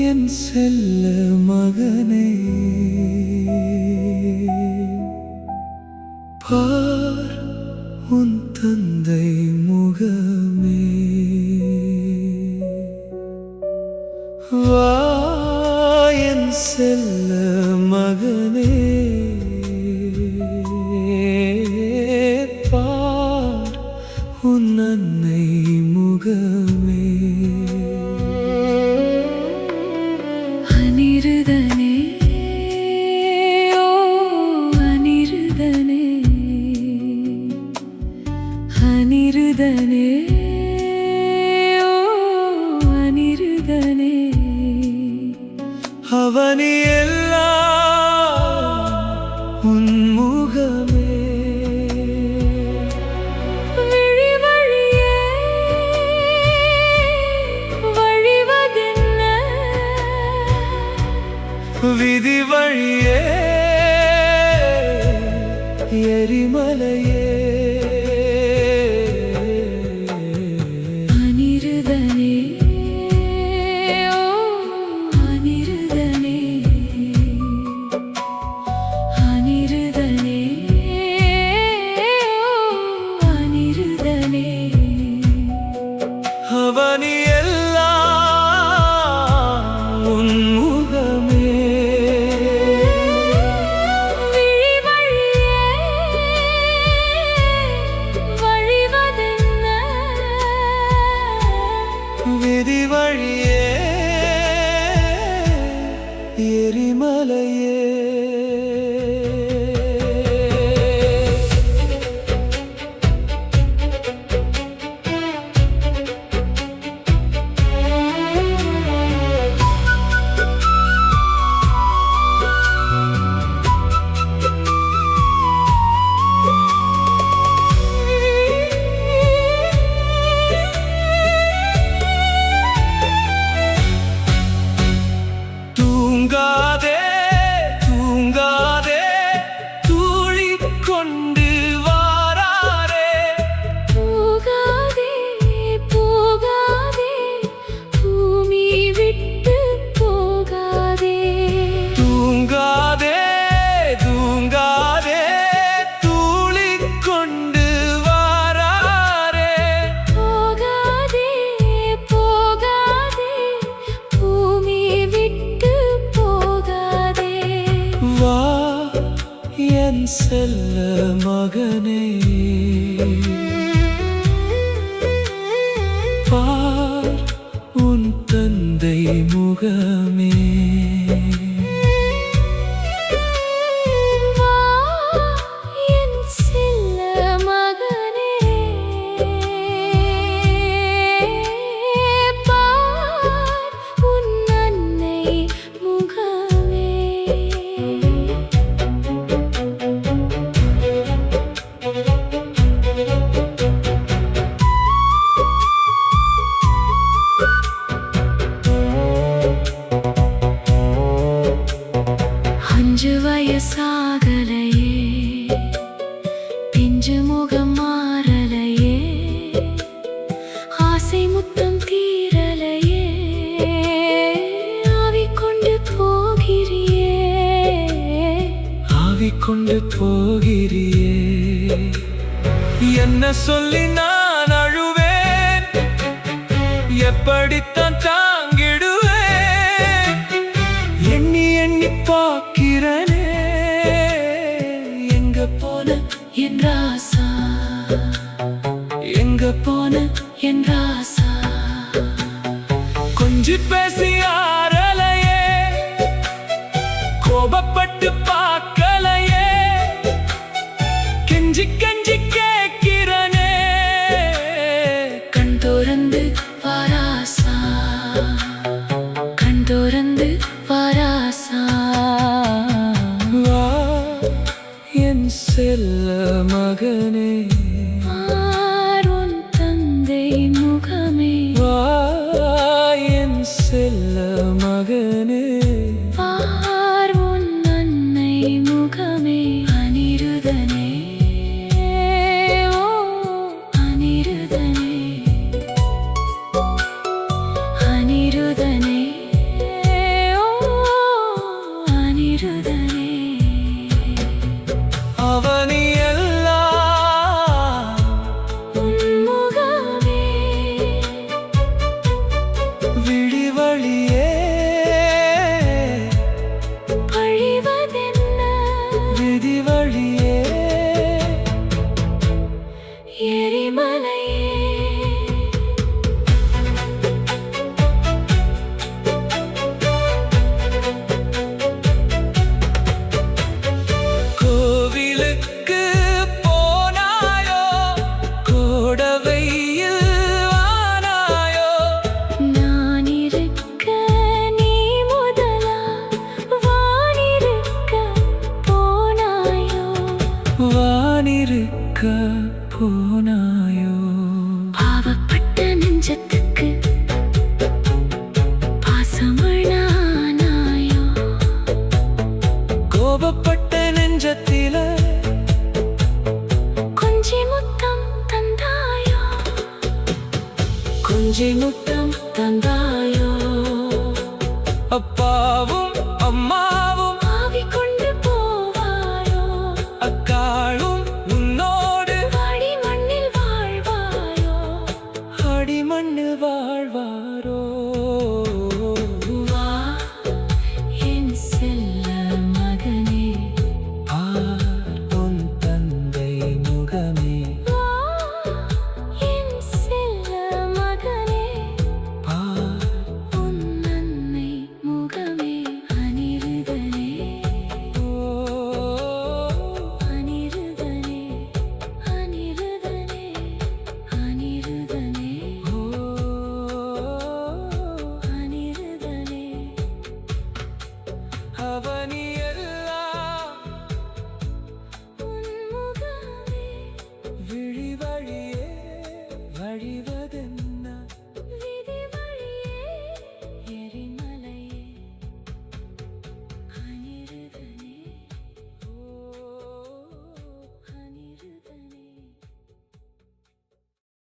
என் செல்ல மகனே, பார் உன் தந்தை முகமே. வா என் செல்ல மகனே, பார் உன் அன்னை முகமே. அனிருதனே, ஓ அனிருதனே, அனிருதனே, ஓ அனிருதனே. அவனி எல்லாம் உன் முகமே. விழி வழியே வழிவதென்ன, விதி வழியே எரிமலையே. அனிருதனே, ஓ அனிருதனே, அனிருதனே, ஓ அனிருதனே. அவனி எல்லாம் உன் முகமே. விழி வழியே வழிவதென்ன, விதி வழியே எரிமலையே. தூங்காதே தூங்காதே தூழிக் கொண்டு வாராரே. போகாதே போகாதே பூமி விட்டு போகாதே. தூங்காதே தூங்காதே தூழிக் கொண்டு வாராரே. போகாதே போகாதே பூமி விட்டு போகாதே. வா என் செல்ல மகனே, பார் உன் தந்தை முகமே. வா என் செல்ல மகனே, பார் உன் அன்னை முகமே. அஞ்சு வயசாகலையே, பிஞ்சு முகம் மாறலையே, ஆசை முத்தம் தீரலையே, ஆவி கொண்டு போகிறியே. ஆவி கொண்டு போகிறியே. என்ன சொல்லி நான் அழுவேன், எப்படித்தான் தாங்கிடுவேன். எண்ணி எண்ணி பார்க்கிறனே, எங்க போன என் ராசா, எங்க போன என் ராசா. கொஞ்சி பேசி ஆறலையே, கோபப்பட்டு பார்க்கலையே, கெஞ்சி கெஞ்சி கேட்கிறனே. கண் திறந்து வாராசா, கண் திறந்து வாராசா. வா என் செல்ல மகனே, பார் உன் தந்தை முகமே. வா என் செல்ல மகனே. பார் உன் அன்னை முகமே. அனிருதனே, ஓ அனிருதனே, அனிருதனே, வானிருக்க போனாயோ பாவப்பட்ட நெஞ்சத்துக்கு பாசமனானாயோ கோபப்பட்ட நெஞ்சத்தில கொஞ்சி முத்தம் தந்தாயோ கொஞ்சி முத்த